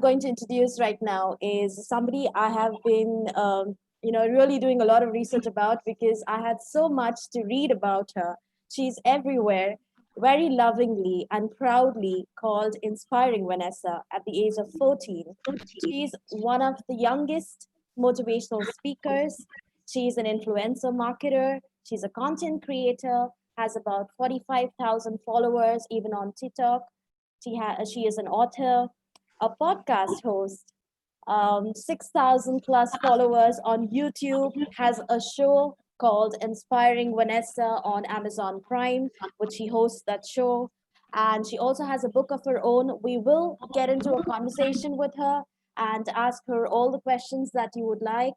going to introduce right now is somebody I have been, really doing a lot of research about because I had so much to read about her. She's everywhere, very lovingly and proudly called Inspiring Vanessa at the age of 14. She's one of the youngest motivational speakers. She's an influencer marketer. She's a content creator, has about 45,000 followers, even on TikTok. She is an author, a podcast host, 6,000 plus followers on YouTube, has a show called Inspiring Vanessa on Amazon Prime, which she hosts that show. And she also has a book of her own. We will get into a conversation with her and ask her all the questions that you would like,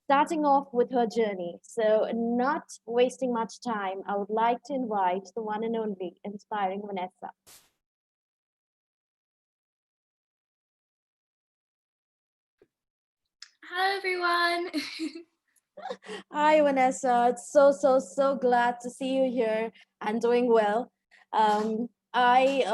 starting off with her journey. So, not wasting much time, I would like to invite the one and only Inspiring Vanessa. Hello, everyone. Hi, Vanessa. It's so glad to see you here and doing well. I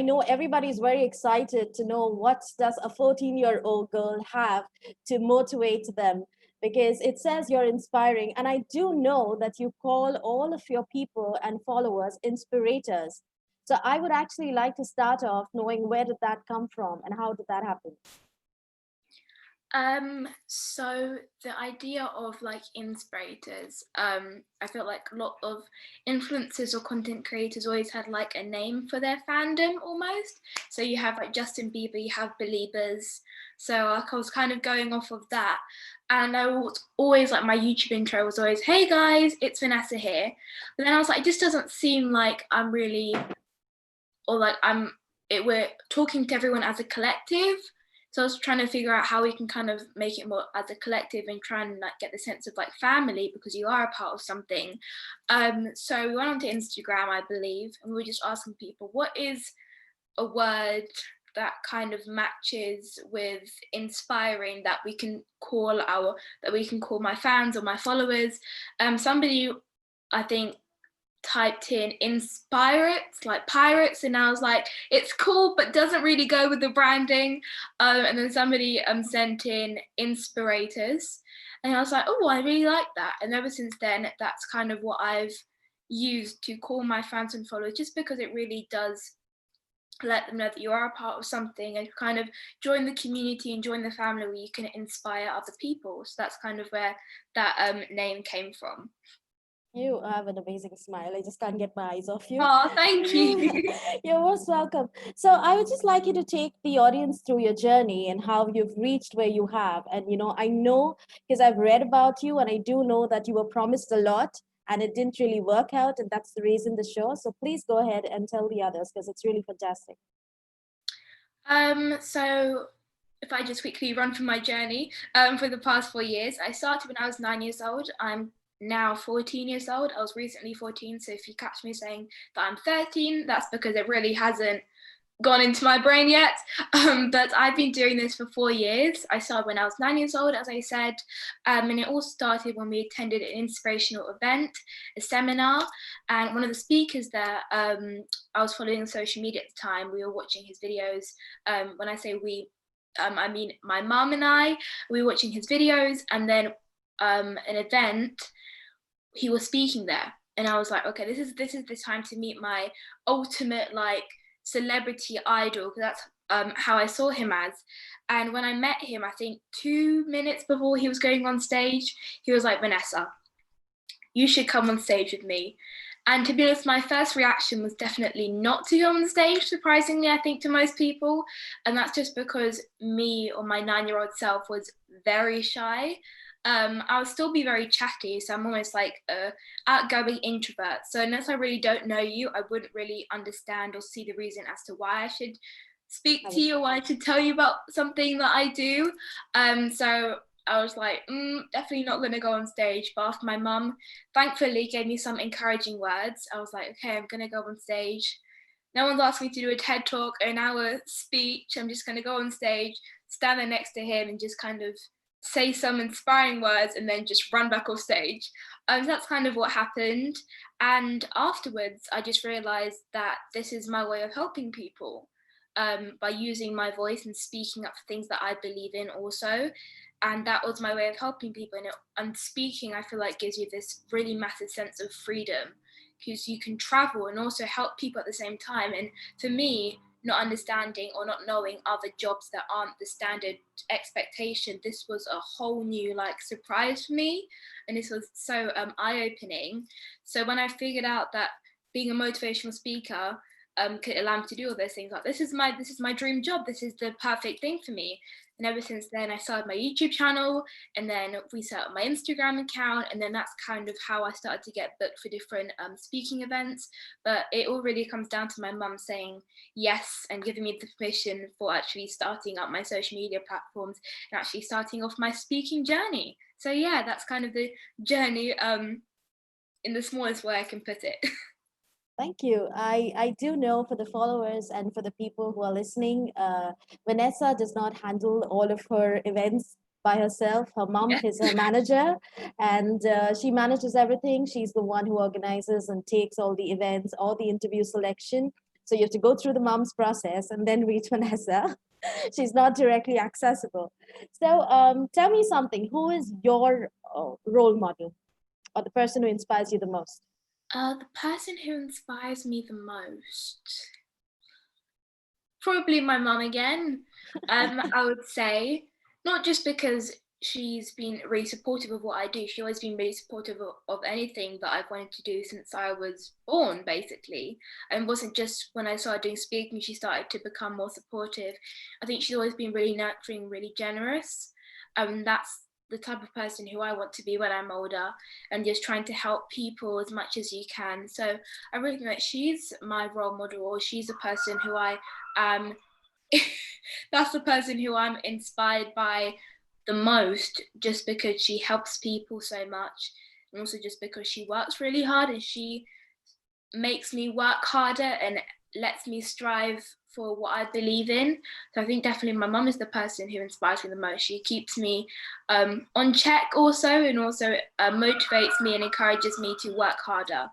know everybody's very excited to know what does a 14-year-old girl have to motivate them because it says you're inspiring, and I do know that you call all of your people and followers inspirators. So I would actually like to start off knowing where did that come from and how did that happen? So the idea of like inspirators, I feel like a lot of influencers or content creators always had like a name for their fandom almost. So you have like Justin Bieber, you have Beliebers. So like, I was kind of going off of that. And I was always like my YouTube intro was always, hey guys, it's Vanessa here. But then I was like, it just doesn't seem like I'm really, or like we're talking to everyone as a collective. So I was trying to figure out how we can kind of make it more as a collective and try and like get the sense of like family because you are a part of something. So we went onto Instagram, I believe, and we were just asking people, what is a word that kind of matches with inspiring that we can call my fans or my followers. Somebody, I think, typed in Inspirates, like pirates, and I was like, it's cool, but doesn't really go with the branding. And then somebody sent in Inspirators, and I was like, oh, I really like that. And ever since then, that's kind of what I've used to call my fans and followers, just because it really does let them know that you are a part of something and kind of join the community and join the family where you can inspire other people. So that's kind of where that name came from. You have an amazing smile. I just can't get my eyes off you. Oh, thank you. You're most welcome. So I would just like you to take the audience through your journey and how you've reached where you have. And I know because I've read about you and I do know that you were promised a lot and it didn't really work out, and that's the reason the show. So please go ahead and tell the others because it's really fantastic. So if I just quickly run through my journey for the past 4 years, I started when I was 9 years old. I'm now 14 years old. I was recently 14, so if you catch me saying that I'm 13, that's because it really hasn't gone into my brain yet. But I've been doing this for 4 years. I started when I was 9 years old, as I said, and it all started when we attended an inspirational event, a seminar, and one of the speakers there, I was following on social media at the time. We were watching his videos. When I say we, I mean my mum and I. We were watching his videos, and then an event, he was speaking there, and I was like, okay, this is the time to meet my ultimate like celebrity idol, because that's how I saw him as. And when I met him, I think 2 minutes before he was going on stage, he was like, Vanessa, you should come on stage with me. And to be honest, my first reaction was definitely not to go on stage, surprisingly, I think, to most people. And that's just because me or my 9-year-old self was very shy. I'll still be very chatty, so I'm almost like a outgoing introvert. So unless I really don't know you, I wouldn't really understand or see the reason as to why I should speak to you or why I should tell you about something that I do. So I was like, definitely not going to go on stage. But after my mum thankfully gave me some encouraging words, I was like, okay, I'm going to go on stage. No one's asked me to do a TED talk or an hour speech. I'm just going to go on stage, stand there next to him, and just kind of say some inspiring words and then just run back off stage. So that's kind of what happened. And afterwards, I just realized that this is my way of helping people. by using my voice and speaking up for things that I believe in also. And that was my way of helping people. And speaking, I feel like, gives you this really massive sense of freedom, because you can travel and also help people at the same time. And for me, not understanding or not knowing other jobs that aren't the standard expectation, this was a whole new like surprise for me, and this was so eye-opening. So when I figured out that being a motivational speaker could allow me to do all those things, like this is my dream job, this is the perfect thing for me. And ever since then, I started my YouTube channel, and then we set up my Instagram account, and then that's kind of how I started to get booked for different speaking events. But it all really comes down to my mum saying yes and giving me the permission for actually starting up my social media platforms and actually starting off my speaking journey. So yeah, that's kind of the journey in the smallest way I can put it. Thank you. I do know, for the followers and for the people who are listening, Vanessa does not handle all of her events by herself. Her mom Yeah. is her manager, and she manages everything. She's the one who organizes and takes all the events, all the interview selection. So you have to go through the mom's process and then reach Vanessa. She's not directly accessible. So tell me something. Who is your role model, or the person who inspires you the most? The person who inspires me the most, probably my mum again. I would say, not just because she's been really supportive of what I do. She's always been really supportive of anything that I've wanted to do since I was born, basically. And it wasn't just when I started doing speaking, she started to become more supportive. I think she's always been really nurturing, really generous. That's the type of person who I want to be when I'm older, and just trying to help people as much as you can. So I really think that she's my role model, or she's a person who I that's the person who I'm inspired by the most, just because she helps people so much, and also just because she works really hard and she makes me work harder and lets me strive for what I believe in. So I think definitely my mum is the person who inspires me the most. She keeps me on check also, and also motivates me and encourages me to work harder.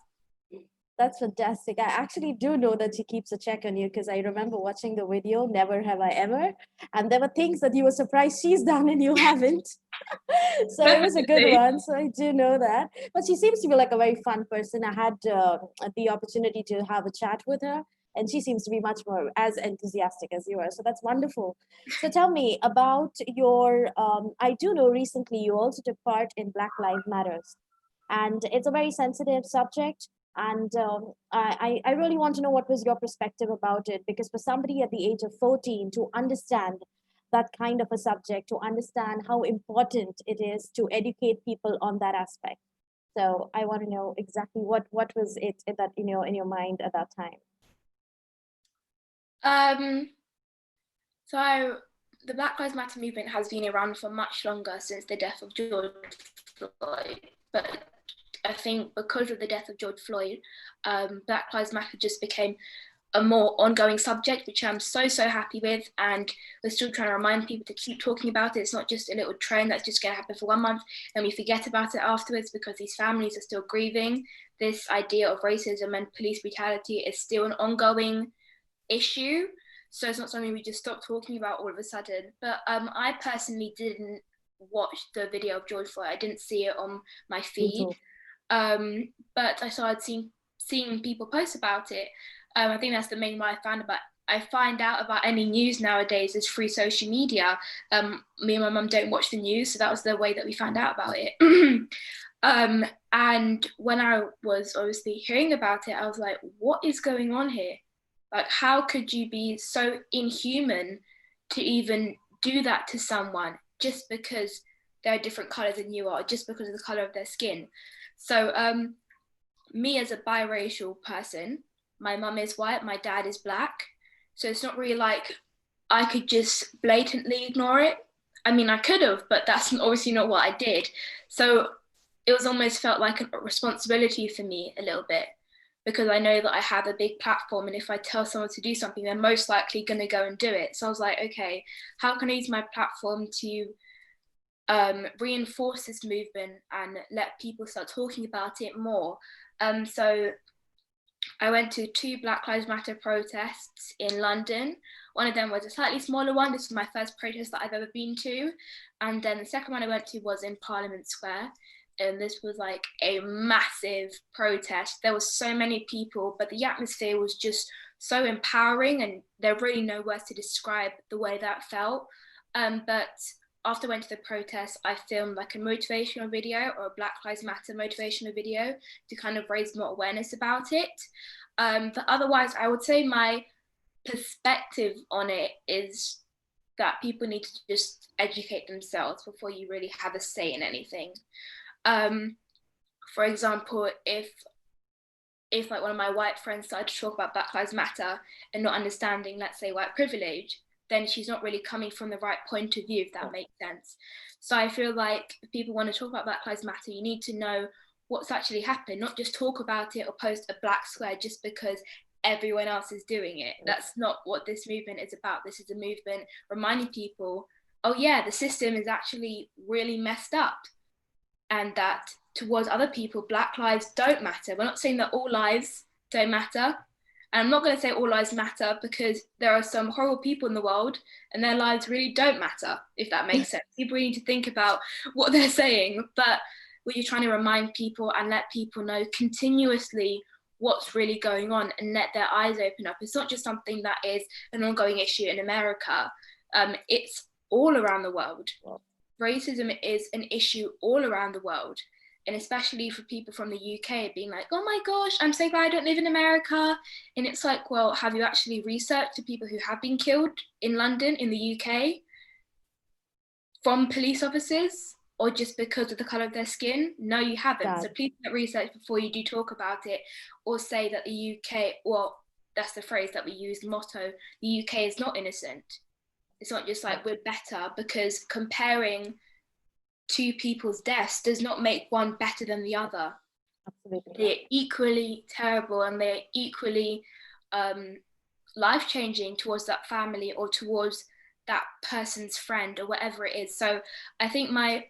That's fantastic. I actually do know that she keeps a check on you, because I remember watching the video, Never Have I Ever. And there were things that you were surprised she's done and you haven't. So it was a good Definitely. one. So I do know that. But she seems to be like a very fun person. I had the opportunity to have a chat with her, and she seems to be much more as enthusiastic as you are. So that's wonderful. So tell me about your. I do know recently you also took part in Black Lives Matters, and it's a very sensitive subject. And I really want to know what was your perspective about it, because for somebody at the age of 14 to understand that kind of a subject, to understand how important it is to educate people on that aspect. So I want to know exactly what was it that in your mind at that time. Um, so the Black Lives Matter movement has been around for much longer, since the death of George Floyd. But I think because of the death of George Floyd, Black Lives Matter just became a more ongoing subject, which I'm so happy with. And we're still trying to remind people to keep talking about it. It's not just a little trend that's just going to happen for 1 month and we forget about it afterwards, because these families are still grieving. This idea of racism and police brutality is still an ongoing issue. So it's not something we just stop talking about all of a sudden. But I personally didn't watch the video of George Floyd. I didn't see it on my feed. Brutal. But I started seeing people post about it. I think that's the main way I find out about any news nowadays is through social media. Me and my mum don't watch the news, so that was the way that we found out about it. And when I was obviously hearing about it, I was like, what is going on here? Like, how could you be so inhuman to even do that to someone just because they're a different color than you are, just because of the color of their skin? So, me as a biracial person, my mum is white, my dad is black. So it's not really like I could just blatantly ignore it. I mean, I could have, but that's obviously not what I did. So it was almost felt like a responsibility for me a little bit, because I know that I have a big platform, and if I tell someone to do something, they're most likely going to go and do it. So I was like, okay, how can I use my platform to reinforce this movement and let people start talking about it more? So I went to 2 Black Lives Matter protests in London. One of them was a slightly smaller one. This was my first protest that I've ever been to. And then the second one I went to was in Parliament Square. And this was like a massive protest. There were so many people, but the atmosphere was just so empowering, and there are really no words to describe the way that felt. But after I went to the protest, I filmed like a motivational video, or a Black Lives Matter motivational video, to kind of raise more awareness about it. But otherwise, I would say my perspective on it is that people need to just educate themselves before you really have a say in anything. For example, if like one of my white friends started to talk about Black Lives Matter and not understanding, let's say, white privilege, then she's not really coming from the right point of view, if that makes sense. So I feel like if people want to talk about Black Lives Matter, you need to know what's actually happened, not just talk about it or post a black square just because everyone else is doing it. That's not what this movement is about. This is a movement reminding people, oh yeah, the system is actually really messed up, and that towards other people, Black lives don't matter. We're not saying that all lives don't matter. And I'm not going to say all lives matter, because there are some horrible people in the world and their lives really don't matter, if that makes sense. People need to think about what they're saying, but we're trying to remind people and let people know continuously what's really going on and let their eyes open up. It's not just something that is an ongoing issue in America. It's all around the world. Racism is an issue all around the world, and especially for people from the UK being like, oh my gosh, I'm so glad I don't live in America. And it's like, well, have you actually researched the people who have been killed in London, in the UK, from police officers, or just because of the colour of their skin? No, you haven't. So please do research before you do talk about it, or say that the UK, well, that's the phrase that we use, motto, the UK is not innocent. It's not just like we're better, because comparing two people's deaths does not make one better than the other. Absolutely. They're equally terrible, and they're equally life-changing towards that family or towards that person's friend or whatever it is. So I think my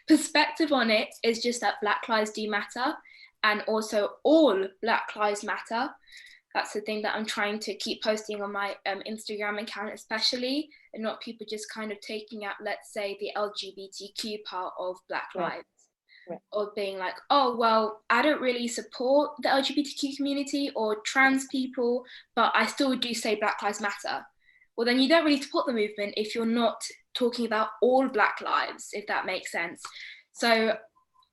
perspective on it is just that Black lives do matter, and also all Black lives matter. That's the thing that I'm trying to keep posting on my Instagram account, especially, and not people just kind of taking out, let's say, the LGBTQ part of Black lives. Right. Or being like, oh, well, I don't really support the LGBTQ community or trans people, but I still do say Black Lives Matter. Well, then you don't really support the movement if you're not talking about all Black lives, if that makes sense. So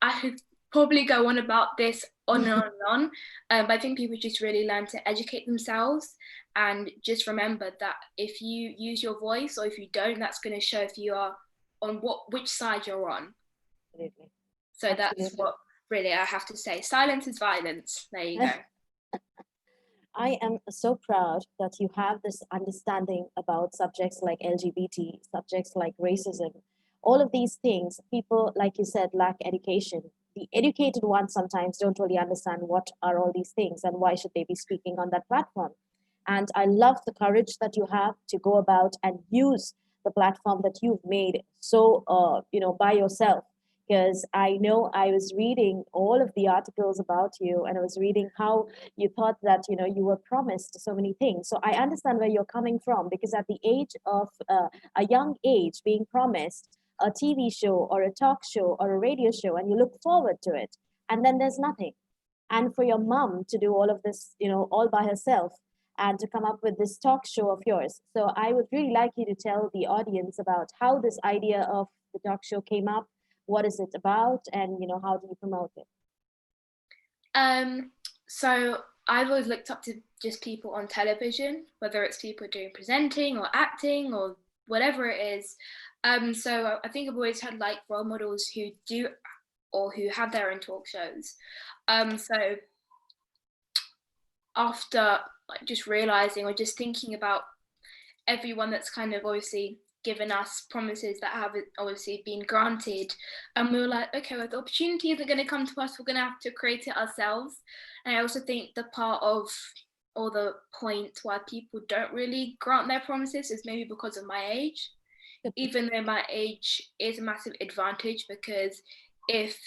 I could probably go on about this on and on and on, but I think people just really learn to educate themselves, and just remember that if you use your voice or if you don't, that's going to show if you are on which side you're on. Absolutely. So Absolutely. That's what really I have to say. Silence is violence. There you go. I am so proud that you have this understanding about subjects like LGBT, subjects like racism. All of these things, people, like you said, lack education. The educated ones sometimes don't really understand what are all these things and why should they be speaking on that platform. And I love the courage that you have to go about and use the platform that you've made so, by yourself. Because I know I was reading all of the articles about you, and I was reading how you thought that you were promised so many things. So I understand where you're coming from, because at the age of a young age, being promised a TV show or a talk show or a radio show, and you look forward to it, and then there's nothing. And for your mom to do all of this, all by herself, and to come up with this talk show of yours. So I would really like you to tell the audience about how this idea of the talk show came up, what is it about, and how do you promote it? So I've always looked up to just people on television, whether it's people doing presenting or acting or whatever it is. So I think I've always had like role models who do or who have their own talk shows. So after like just realizing or just thinking about everyone that's kind of obviously given us promises that have obviously been granted, and we were like, okay, well, the opportunity isn't going to come to us, we're going to have to create it ourselves. And I also think the part of, or the point why people don't really grant their promises is maybe because of my age, even though my age is a massive advantage, because if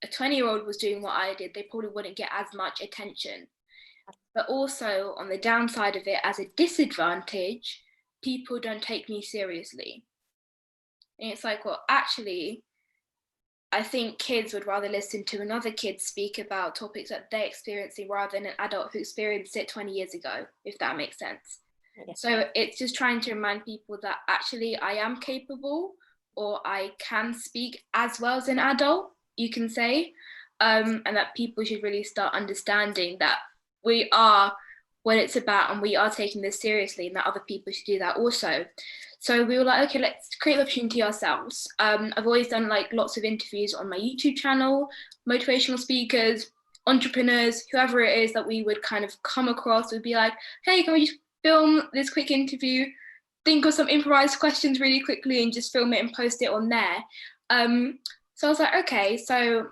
a 20-year-old was doing what I did, they probably wouldn't get as much attention. But also on the downside of it, as a disadvantage, people don't take me seriously. And it's like, well, actually, I think kids would rather listen to another kid speak about topics that they're experiencing rather than an adult who experienced it 20 years ago, if that makes sense. Yeah. So it's just trying to remind people that actually I am capable, or I can speak as well as an adult, you can say, and that people should really start understanding that we are what it's about and we are taking this seriously, and that other people should do that also. So we were like, okay, let's create the opportunity ourselves. I've always done like lots of interviews on my YouTube channel, motivational speakers, entrepreneurs, whoever it is that we would kind of come across, would be like, hey, can we just film this quick interview, think of some improvised questions really quickly and just film it and post it on there. So I was like, okay, so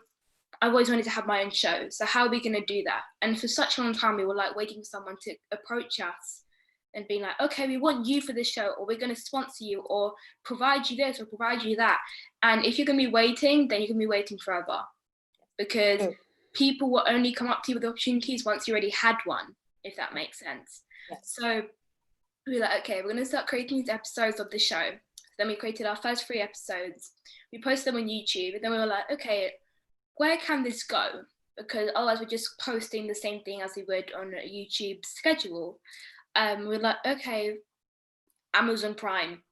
I've always wanted to have my own show. So how are we going to do that? And for such a long time, we were like waiting for someone to approach us and being like, okay, we want you for this show, or we're going to sponsor you, or provide you this, or provide you that. And if you're going to be waiting, then you're going to be waiting forever, because people will only come up to you with opportunities once you already had one, if that makes sense. Yes. So we were like, okay, we're going to start creating these episodes of the show. Then we created our first 3 episodes. We posted them on YouTube, and then we were like, okay, where can this go? Because otherwise we're just posting the same thing as we would on a YouTube schedule. We're like, okay, Amazon Prime.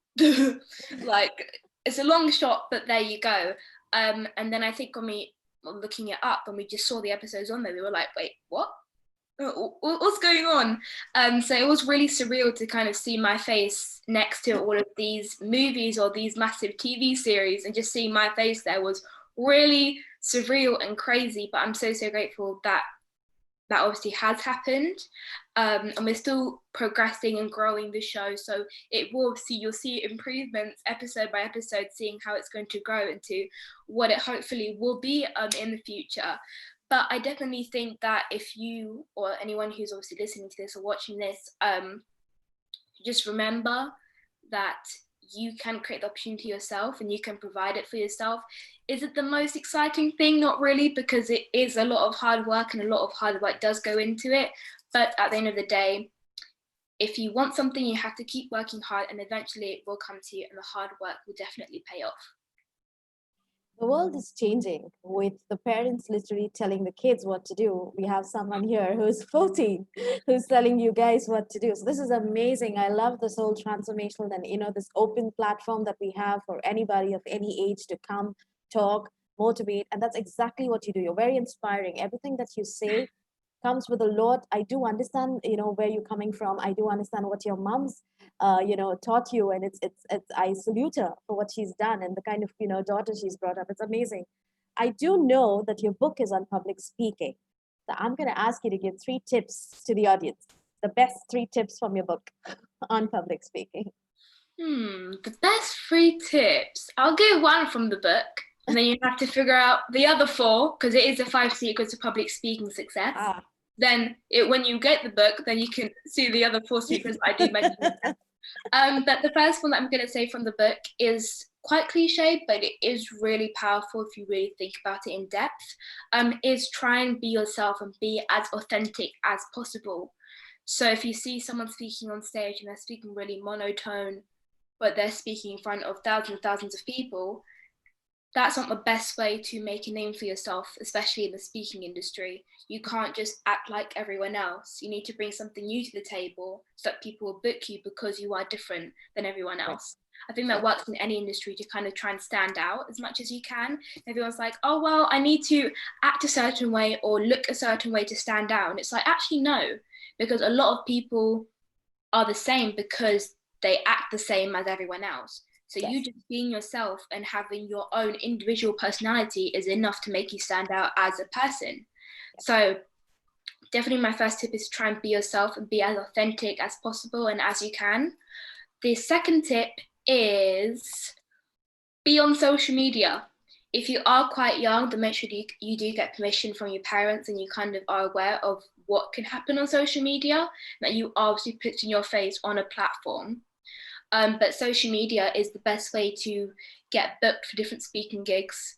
Like, it's a long shot, but there you go. And then I think when we were looking it up and we just saw the episodes on there, we were like, wait, what? What's going on? So it was really surreal to kind of see my face next to all of these movies or these massive TV series, and just seeing my face there was really surreal and crazy. But I'm so grateful that that obviously has happened, and we're still progressing and growing the show, so it will see, you'll see improvements episode by episode, seeing how it's going to grow into what it hopefully will be in the future. But I definitely think that if you, or anyone who's obviously listening to this or watching this, just remember that you can create the opportunity yourself and you can provide it for yourself. Is it the most exciting thing? Not really, because it is a lot of hard work, and a lot of hard work does go into it. But at the end of the day, if you want something, you have to keep working hard, and eventually it will come to you, and the hard work will definitely pay off. The world is changing with the parents literally telling the kids what to do. We have someone here who's 14 who's telling you guys what to do. So this is amazing. I love this whole transformational and this open platform that we have for anybody of any age to come, talk, motivate. And that's exactly what you do. You're very inspiring. Everything that you say comes with a lot. I do understand, where you're coming from. I do understand what your mom's, taught you, and it's. I salute her for what she's done and the kind of, daughter she's brought up. It's amazing. I do know that your book is on public speaking. So I'm going to ask you to give 3 tips to the audience. The best 3 tips from your book on public speaking. The best 3 tips. I'll give 1 from the book, and then you have to figure out the other 4, because it is the 5 secrets of public speaking success. Then when you get the book, then you can see the other 4 secrets I do mention. But the first one that I'm going to say from the book is quite cliche, but it is really powerful if you really think about it in depth, is try and be yourself and be as authentic as possible. So if you see someone speaking on stage and they're speaking really monotone, but they're speaking in front of thousands and thousands of people, that's not the best way to make a name for yourself, especially in the speaking industry. You can't just act like everyone else. You need to bring something new to the table so that people will book you because you are different than everyone else. I think that works in any industry, to kind of try and stand out as much as you can. Everyone's like, oh, well, I need to act a certain way or look a certain way to stand out. And it's like, actually, no, because a lot of people are the same because they act the same as everyone else. So you just being yourself and having your own individual personality is enough to make you stand out as a person. So definitely my first tip is to try and be yourself and be as authentic as possible and as you can. The second tip is be on social media. If you are quite young, then make sure you do get permission from your parents and you kind of are aware of what can happen on social media, that you are obviously putting your face on a platform. But social media is the best way to get booked for different speaking gigs,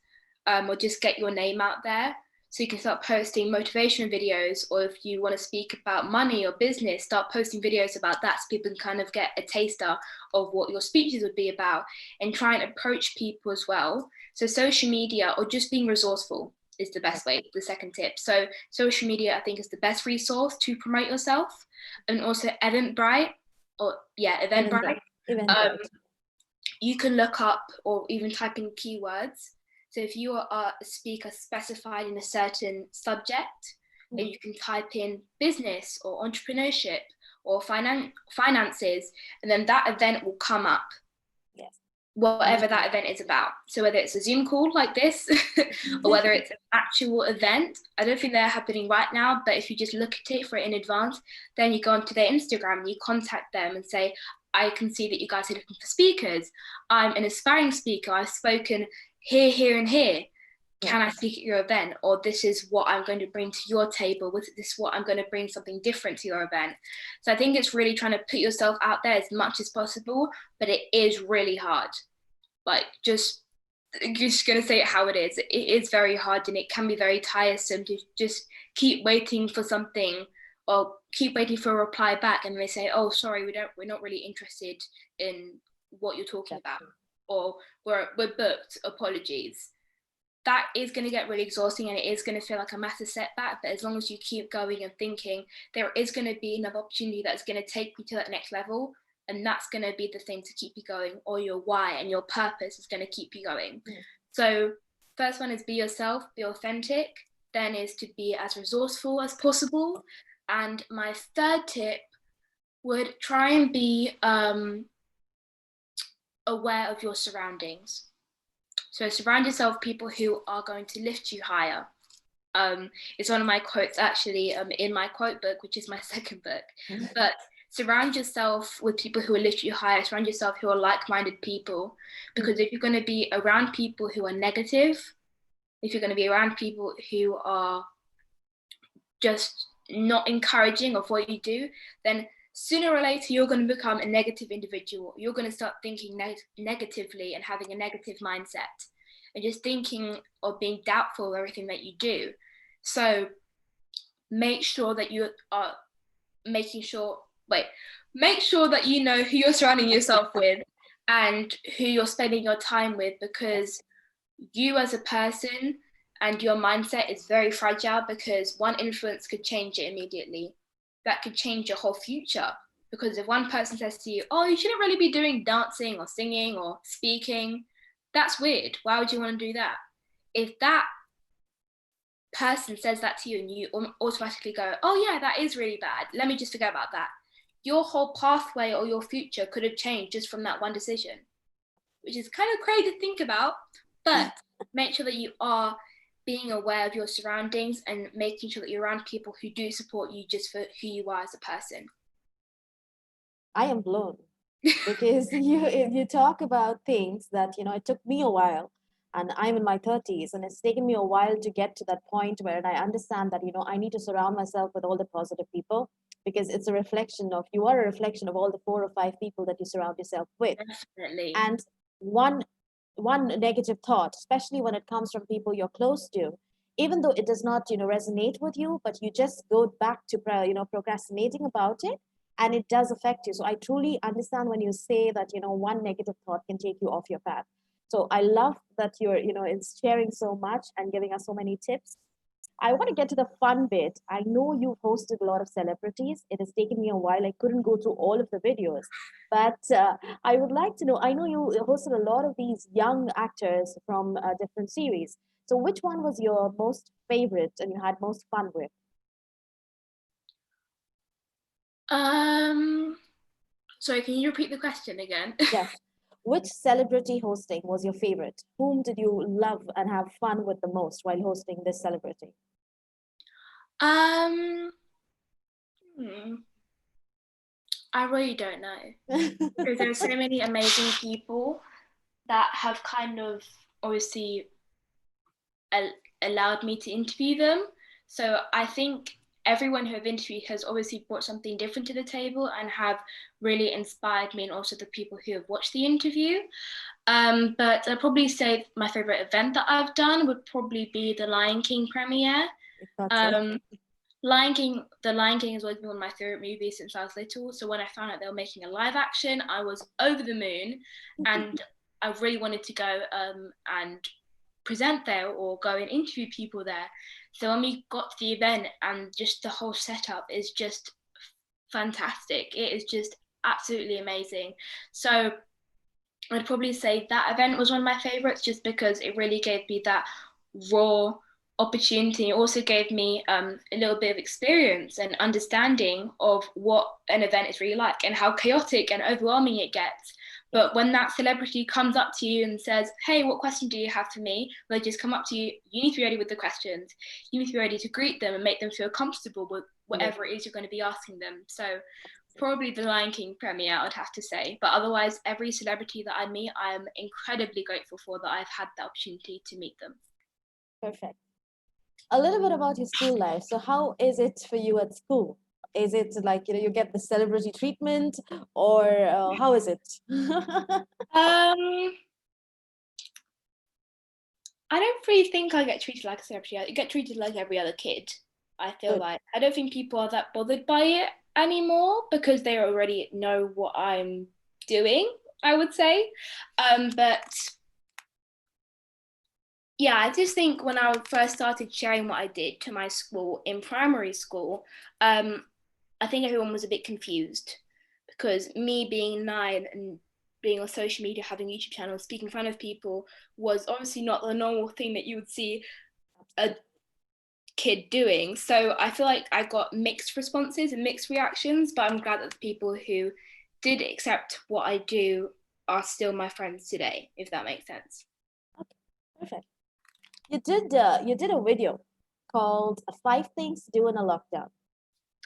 or just get your name out there. So you can start posting motivational videos, or if you want to speak about money or business, start posting videos about that so people can kind of get a taster of what your speeches would be about, and try and approach people as well. So social media, or just being resourceful, is the best way, the second tip. So social media, I think, is the best resource to promote yourself. And also Eventbrite, Eventbrite. Eventbrite. Um, Eventbrite. you can look up or even type in keywords. So if you are a speaker specified in a certain subject, then you can type in business or entrepreneurship or finances, and then that event will come up. Yes. Whatever that event is about. So whether it's a Zoom call like this, or whether it's an actual event, I don't think they're happening right now, but if you just look at it for it in advance, then you go onto their Instagram and you contact them and say, I can see that you guys are looking for speakers. I'm an aspiring speaker. I've spoken here, here, and here. Can I speak at your event? Or this is what I'm going to bring to your table. This is what I'm going to bring something different to your event. So I think it's really trying to put yourself out there as much as possible, but it is really hard. Like, just going to say it how it is. It is very hard, and it can be very tiresome to just keep waiting for something, or keep waiting for a reply back, and they say, oh, sorry, we're not really interested in what you're talking about, or we're booked, apologies. That is going to get really exhausting, and it is going to feel like a massive setback. But as long as you keep going and thinking, there is going to be another opportunity that's going to take you to that next level, and that's going to be the thing to keep you going, or your why and your purpose is going to keep you going. So first one is be yourself, be authentic. Then is to be as resourceful as possible. And my third tip would try and be aware of your surroundings. So surround yourself with people who are going to lift you higher. It's one of my quotes actually in my quote book, which is my second book. But surround yourself with people who will lift you higher. Surround yourself who are like-minded people. Because if you're going to be around people who are negative, if you're going to be around people who are just not encouraging of what you do, then sooner or later you're going to become a negative individual. You're going to start thinking negatively and having a negative mindset, and just thinking or being doubtful of everything that you do. So make sure that you are make sure that you know who you're surrounding yourself with and who you're spending your time with, because you as a person and your mindset is very fragile, because one influence could change it immediately. That could change your whole future. Because if one person says to you, oh, you shouldn't really be doing dancing or singing or speaking, that's weird. Why would you want to do that? If that person says that to you and you automatically go, oh yeah, that is really bad, let me just forget about that, your whole pathway or your future could have changed just from that one decision, which is kind of crazy to think about. But make sure that you are being aware of your surroundings and making sure that you're around people who do support you just for who you are as a person. I am blown because you talk about things that it took me a while, and I'm in my 30s, and it's taken me a while to get to that point where I understand that I need to surround myself with all the positive people, because it's a reflection of you are a reflection of all the 4 or 5 people that you surround yourself with. Definitely. And one negative thought, especially when it comes from people you're close to, even though it does not resonate with you, but you just go back to procrastinating about it, and it does affect you. So I truly understand when you say that one negative thought can take you off your path. So I love that you're it's sharing so much and giving us so many tips. I want to get to the fun bit. I know you've hosted a lot of celebrities. It has taken me a while. I couldn't go through all of the videos, but I would like to know. I know you hosted a lot of these young actors from different series. So, which one was your most favorite and you had most fun with? Sorry, can you repeat the question again? Yes. Which celebrity hosting was your favorite? Whom did you love and have fun with the most while hosting this celebrity? um I really don't know, because there are so many amazing people that have kind of obviously allowed me to interview them. So I think everyone who I've interviewed has obviously brought something different to the table and have really inspired me, and also the people who have watched the interview. But I'd probably say my favorite event that I've done would probably be the Lion King premiere. I thought so. Um, The Lion King has always been one of my favorite movies since I was little. So when I found out they were making a live action, I was over the moon, and I really wanted to go and present there or go and interview people there. So when we got to the event, and just the whole setup is just fantastic. It is just absolutely amazing. So I'd probably say that event was one of my favorites, just because it really gave me that raw opportunity. It also gave me a little bit of experience and understanding of what an event is really like and how chaotic and overwhelming it gets. But when that celebrity comes up to you and says, "Hey, what question do you have for me?" They just come up to you. You need to be ready with the questions. You need to be ready to greet them and make them feel comfortable with Yeah. whatever it is you're going to be asking them. So probably the Lion King premiere, I'd have to say. But otherwise, every celebrity that I meet, I am incredibly grateful for that I've had the opportunity to meet them. Perfect. A little bit about your school life. So, how is it for you at school? Is it like, you get the celebrity treatment, or how is it? Um, I don't really think I get treated like a celebrity. I get treated like every other kid. I feel Good. like I don't think people are that bothered by it anymore because they already know what I'm doing, I would say. But yeah, I just think when I first started sharing what I did to my school in primary school, I think everyone was a bit confused because me being 9 and being on social media, having a YouTube channel, speaking in front of people was obviously not the normal thing that you would see a kid doing. So I feel like I got mixed responses and mixed reactions, but I'm glad that the people who did accept what I do are still my friends today, if that makes sense. Okay, perfect. You did a video called Five Things to Do in a Lockdown.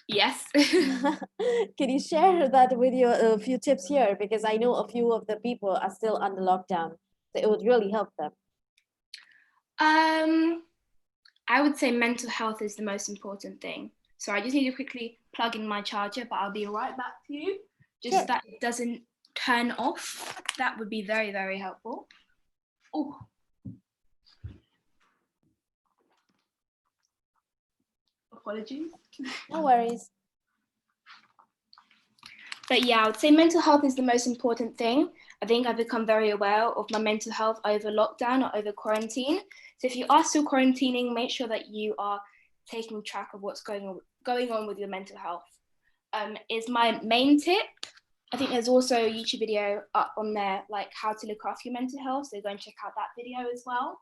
Yes. Can you share that video, a few tips here? Because I know a few of the people are still under lockdown. So it would really help them. um, I would say mental health is the most important thing. So I just need to quickly plug in my charger, but I'll be right back to you. Just so Sure. that it doesn't turn off. That would be very, very helpful. Oh, apologies. No worries. But yeah, I would say mental health is the most important thing. I think I've become very aware of my mental health over lockdown or over quarantine. So if you are still quarantining, make sure that you are taking track of what's going on with your mental health. Is my main tip. I think there's also a YouTube video up on there, like how to look after your mental health. So go and check out that video as well.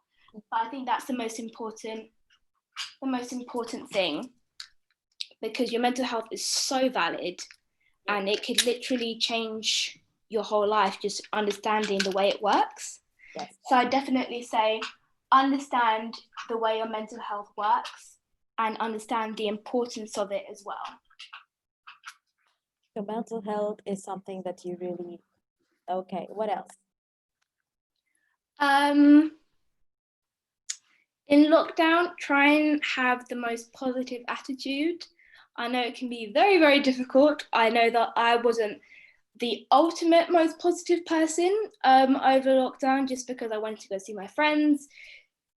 But I think that's the most important thing because your mental health is so valid and it could literally change your whole life just understanding the way it works. Yes. So I definitely say understand the way your mental health works and understand the importance of it as well. Your mental health is something that you really, okay, what else? Um, in lockdown, try and have the most positive attitude. I know it can be very, very difficult. I know that I wasn't the ultimate most positive person over lockdown just because I wanted to go see my friends.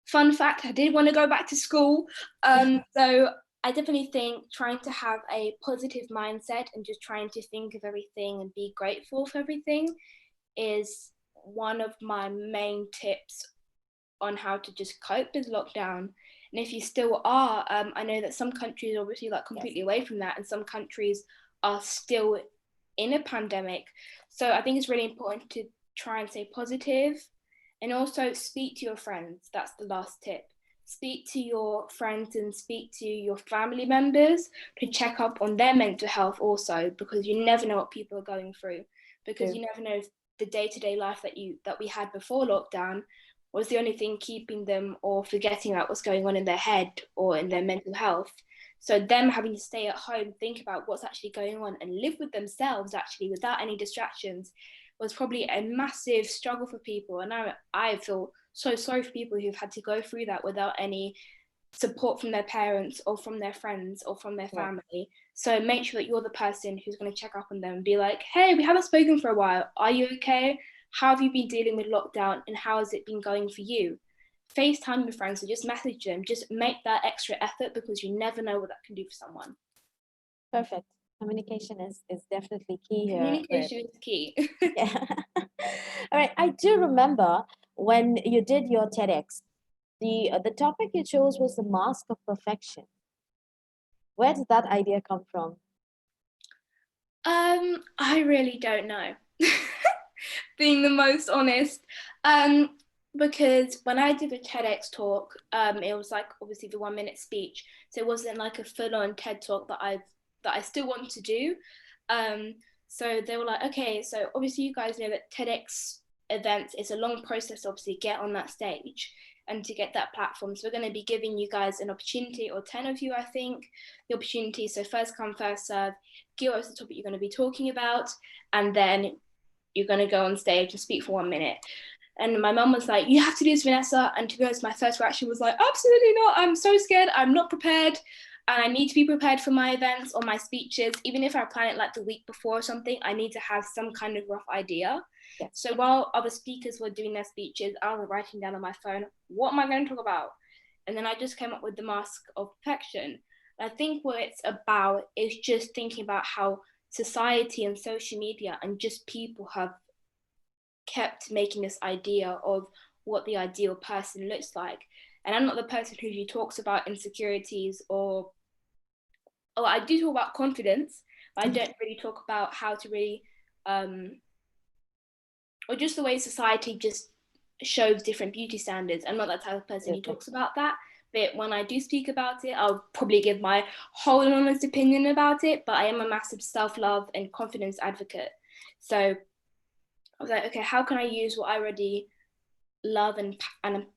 Fun fact, I did want to go back to school. So I definitely think trying to have a positive mindset and just trying to think of everything and be grateful for everything is one of my main tips on how to just cope with lockdown. And if you still are, I know that some countries are obviously like completely away from that, and some countries are still in a pandemic. So I think it's really important to try and stay positive and also speak to your friends. That's the last tip. Speak to your friends and speak to your family members to check up on their mental health also, because you never know what people are going through. Because you never know if the day-to-day life that we had before lockdown was the only thing keeping them or forgetting about what's going on in their head or in their mental health. So them having to stay at home, think about what's actually going on and live with themselves actually without any distractions was probably a massive struggle for people. And I feel so sorry for people who've had to go through that without any support from their parents or from their friends or from their family. So make sure that you're the person who's going to check up on them and be like, hey, we haven't spoken for a while. Are you okay? how have you been dealing with lockdown and how has it been going for you? FaceTime with friends, so just message them, just make that extra effort because you never know what that can do for someone. Perfect. Communication is definitely key here. Communication is key. Yeah. All right. I do remember when you did your TEDx, the topic you chose was the mask of perfection. Where did that idea come from? I really don't know. Being the most honest. Because when I did the TEDx talk, it was like obviously the 1 minute speech. So it wasn't like a full-on TED talk that I still want to do. So they were like, okay, so obviously you guys know that TEDx events is a long process to obviously get on that stage and to get that platform. So we're going to be giving you guys an opportunity, or 10 of you, I think, the opportunity. So first come, first serve, give us the topic you're going to be talking about, and then you're going to go on stage and speak for 1 minute. And my mum was like, you have to do this, Vanessa. And to be honest, my first reaction was like, absolutely not. I'm so scared. I'm not prepared. And I need to be prepared for my events or my speeches. Even if I plan it like the week before or something, I need to have some kind of rough idea. Yes. So while other speakers were doing their speeches, I was writing down on my phone, what am I going to talk about? And then I just came up with the mask of perfection. And I think what it's about is just thinking about how society and social media and just people have kept making this idea of what the ideal person looks like. And I'm not the person who usually talks about insecurities or I do talk about confidence, but I don't really talk about how to really or just the way society just shows different beauty standards. I'm not that type of person who talks about that. But when I do speak about it, I'll probably give my whole and honest opinion about it. But I am a massive self-love and confidence advocate. So I was like, okay, how can I use what I already love and am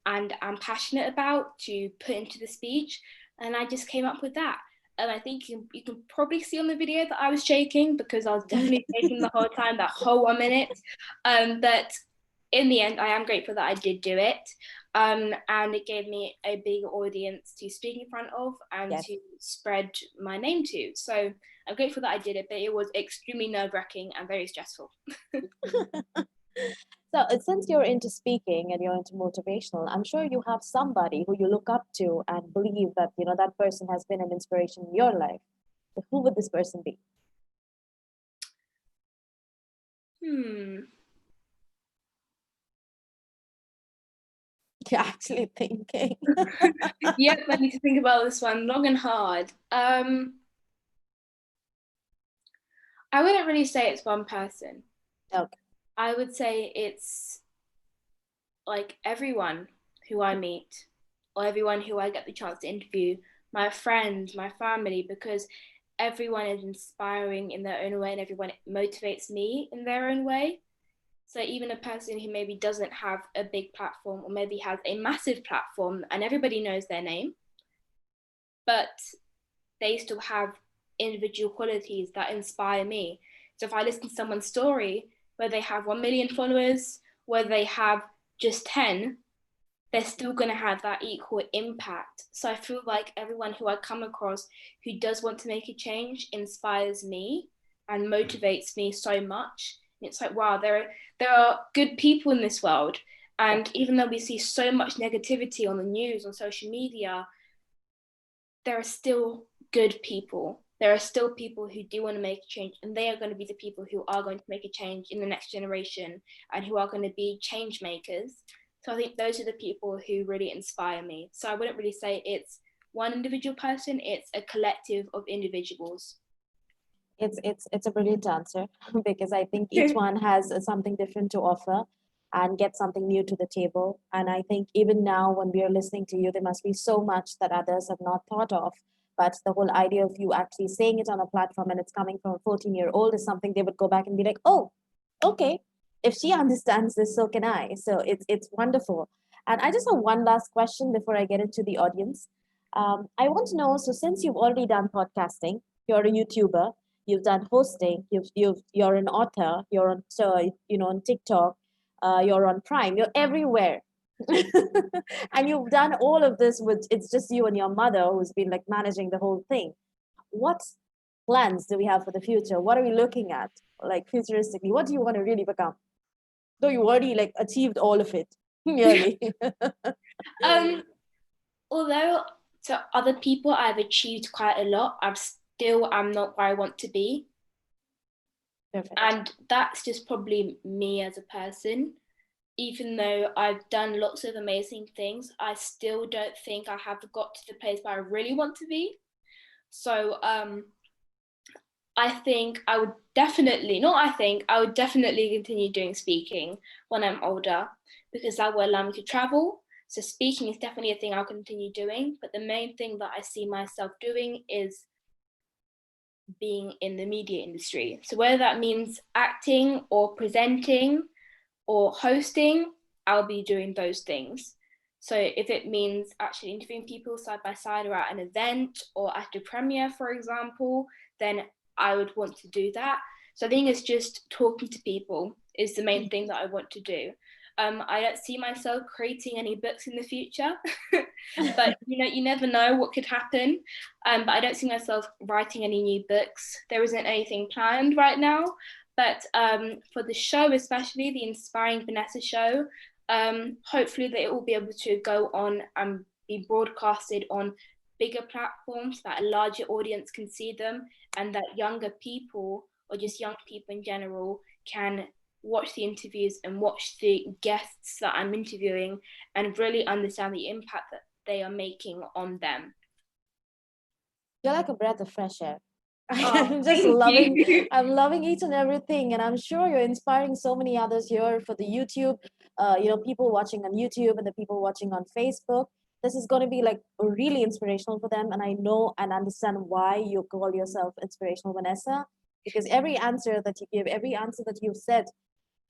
passionate about to put into the speech? And I just came up with that. And I think you can probably see on the video that I was shaking because I was definitely shaking the whole time, that whole 1 minute. But in the end, I am grateful that I did do it. And it gave me a big audience to speak in front of and Yes. to spread my name to. So I'm grateful that I did it, but it was extremely nerve-wracking and very stressful. So, since you're into speaking and you're into motivational, I'm sure you have somebody who you look up to and believe that, that person has been an inspiration in your life. So who would this person be? You're actually thinking. Yep, I need to think about this one long and hard. I wouldn't really say it's one person. Okay. I would say it's like everyone who I meet or everyone who I get the chance to interview, my friends, my family, because everyone is inspiring in their own way and everyone motivates me in their own way. So even a person who maybe doesn't have a big platform or maybe has a massive platform and everybody knows their name, but they still have individual qualities that inspire me. So if I listen to someone's story, where they have 1 million followers, where they have just 10, they're still going to have that equal impact. So I feel like everyone who I come across who does want to make a change inspires me and motivates me so much. And it's like, wow, there are good people in this world. And even though we see so much negativity on the news, on social media, there are still good people. There are still people who do want to make a change, and they are going to be the people who are going to make a change in the next generation and who are going to be change makers. So I think those are the people who really inspire me. So I wouldn't really say it's one individual person, it's a collective of individuals. It's a brilliant answer because I think each one has something different to offer and get something new to the table. And I think even now when we are listening to you, there must be so much that others have not thought of. But the whole idea of you actually saying it on a platform and it's coming from a 14-year-old is something they would go back and be like, oh, okay, if she understands this, so can I. So it's wonderful. And I just have one last question before I get into the audience. I want to know, so since you've already done podcasting, you're a YouTuber, you've done hosting, you're an author, you're on on TikTok, you're on Prime, you're everywhere. And you've done all of this with it's just you and your mother who's been like managing the whole thing. What plans do we have for the future? What are we looking at? Like futuristically, what do you want to really become? though you already like achieved all of it nearly. Although to other people I've achieved quite a lot, I'm not where I want to be. Perfect. And that's just probably me as a person. Even though I've done lots of amazing things, I still don't think I have got to the place where I really want to be. So I think I would definitely, not I think, I would definitely continue doing speaking when I'm older because that will allow me to travel. So speaking is definitely a thing I'll continue doing. But the main thing that I see myself doing is being in the media industry. So whether that means acting or presenting or hosting, I'll be doing those things. So if it means actually interviewing people side by side or at an event or at a premiere, for example, then I would want to do that. So I think it's just talking to people is the main thing that I want to do. I don't see myself creating any books in the future, but you never know what could happen. But I don't see myself writing any new books. There isn't anything planned right now. But for the show, especially the Inspiring Vanessa show, hopefully that it will be able to go on and be broadcasted on bigger platforms that a larger audience can see them, and that younger people or just young people in general can watch the interviews and watch the guests that I'm interviewing and really understand the impact that they are making on them. You're like a breath of fresh air. Oh, I'm just thank loving, you. I'm loving each and everything, and I'm sure you're inspiring so many others here for the YouTube. People watching on YouTube and the people watching on Facebook. This is going to be like really inspirational for them, and I know and understand why you call yourself inspirational, Vanessa. Because every answer that you give, every answer that you've said,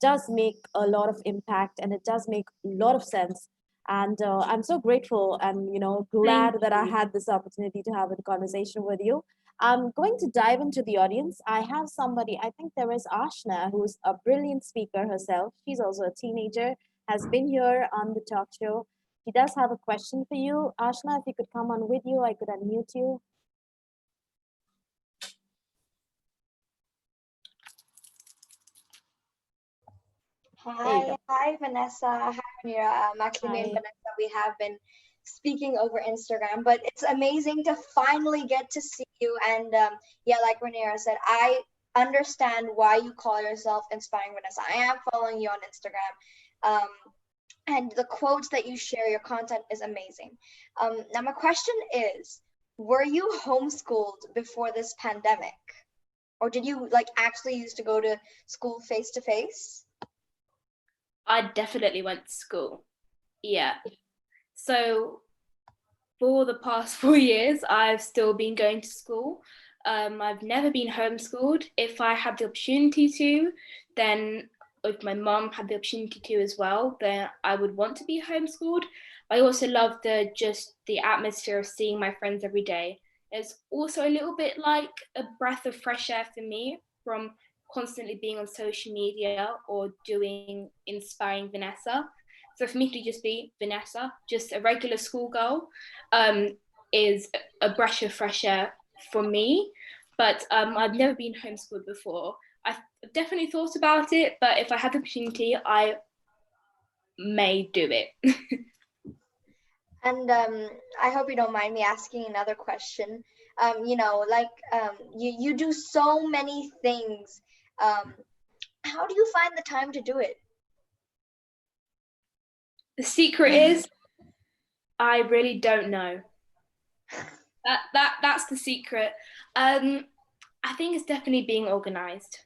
does make a lot of impact, and it does make a lot of sense. And I'm so grateful and Thank glad that I you. had this opportunity to have a conversation with you. I'm going to dive into the audience. I have somebody, I think there is Ashna, who's a brilliant speaker herself. She's also a teenager, has been here on the talk show. She does have a question for you. Ashna, if you could come on with you, I could unmute you. There you Hi, go. hi Vanessa. Hi Manira. Actually, me and Hi. Vanessa, we have been speaking over Instagram, but it's amazing to finally get to see you. And yeah, like Manira said, I understand why you call yourself Inspiring Vanessa. I am following you on Instagram. And the quotes that you share, your content is amazing. Now, my question is, were you homeschooled before this pandemic? Or did you like actually used to go to school face to face? I definitely went to school. Yeah. So for the past 4 years, I've still been going to school. I've never been homeschooled. If I had the opportunity to, then if my mum had the opportunity to as well, then I would want to be homeschooled. I also love the atmosphere of seeing my friends every day. It's also a little bit like a breath of fresh air for me from constantly being on social media or doing Inspiring Vanessa. So for me to just be Vanessa, just a regular schoolgirl, um, is a breath of fresh air for me. But I've never been homeschooled before. I've definitely thought about it, but if I had the opportunity, I may do it. And I hope you don't mind me asking another question. You do so many things. Um, how do you find the time to do it? The secret is I really don't know. That's the secret. I think it's definitely being organized.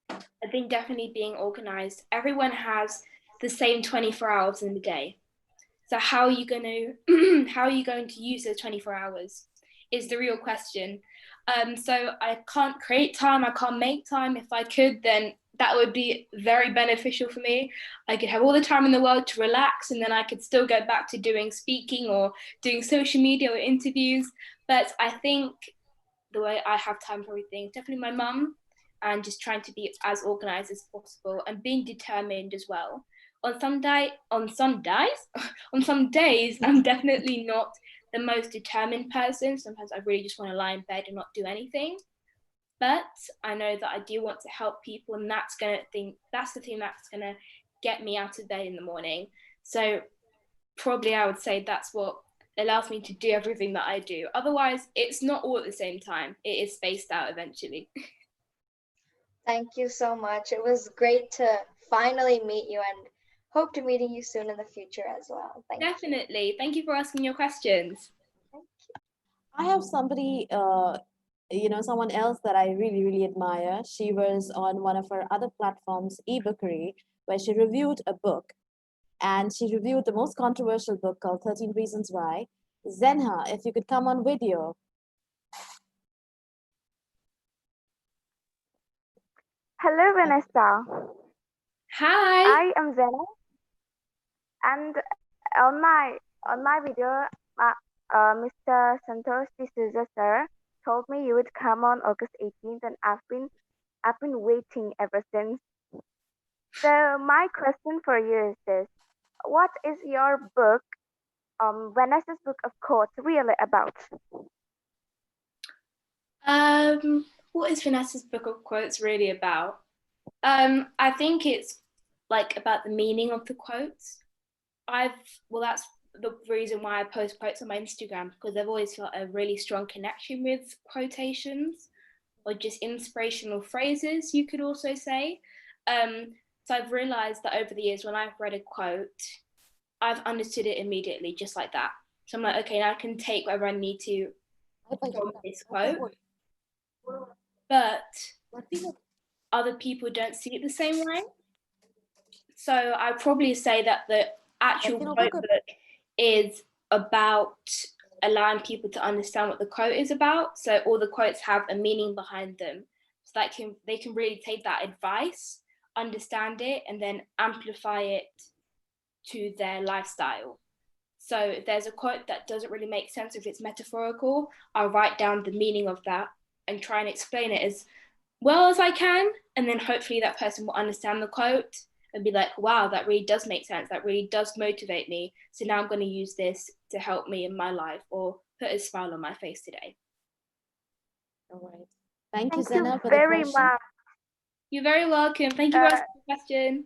I think definitely being organized. Everyone has the same 24 hours in the day. So how are you going to how are you going to use those 24 hours is the real question. So I can't create time, I can't make time. If I could, then that would be very beneficial for me. I could have all the time in the world to relax, and then I could still go back to doing speaking or doing social media or interviews. But I think the way I have time for everything, definitely my mum, and just trying to be as organized as possible and being determined as well. On some days, I'm definitely not the most determined person. Sometimes I really just want to lie in bed and not do anything. But I know that I do want to help people, and that's the thing that's gonna get me out of bed in the morning. So probably I would say that's what allows me to do everything that I do. Otherwise, it's not all at the same time. It is spaced out eventually. Thank you so much. It was great to finally meet you and hope to meeting you soon in the future as well. Thank you. Definitely. Thank you for asking your questions. I have somebody, someone else that I really, really admire. She was on one of her other platforms, eBookery, where she reviewed a book. And she reviewed the most controversial book called 13 Reasons Why. Zenha, if you could come on video. Hello, Vanessa. Hi. I am Zena, and on my video, Mr. Santosh D'Souza sir told me you would come on August 18th, and I've been waiting ever since. So my question for you is this: what is your book, Vanessa's book of quotes, really about? What is Vanessa's book of quotes really about? I think it's like about the meaning of the quotes. That's the reason why I post quotes on my Instagram, because I've always felt a really strong connection with quotations or just inspirational phrases, you could also say. So I've realized that over the years, when I've read a quote, I've understood it immediately, just like that. So I'm like, okay, now I can take whatever I need to from this quote. But other people don't see it the same way. So I'd probably say that the actual quote book is about allowing people to understand what the quote is about. So all the quotes have a meaning behind them. So that they can really take that advice, understand it, and then amplify it to their lifestyle. So if there's a quote that doesn't really make sense, if it's metaphorical, I'll write down the meaning of that and try and explain it as well as I can. And then hopefully that person will understand the quote and be like, wow, that really does make sense. That really does motivate me. So now I'm going to use this to help me in my life or put a smile on my face today. All right. Thank you, Thank you Zena, for the very question. much. You're very welcome. Thank you for asking the question.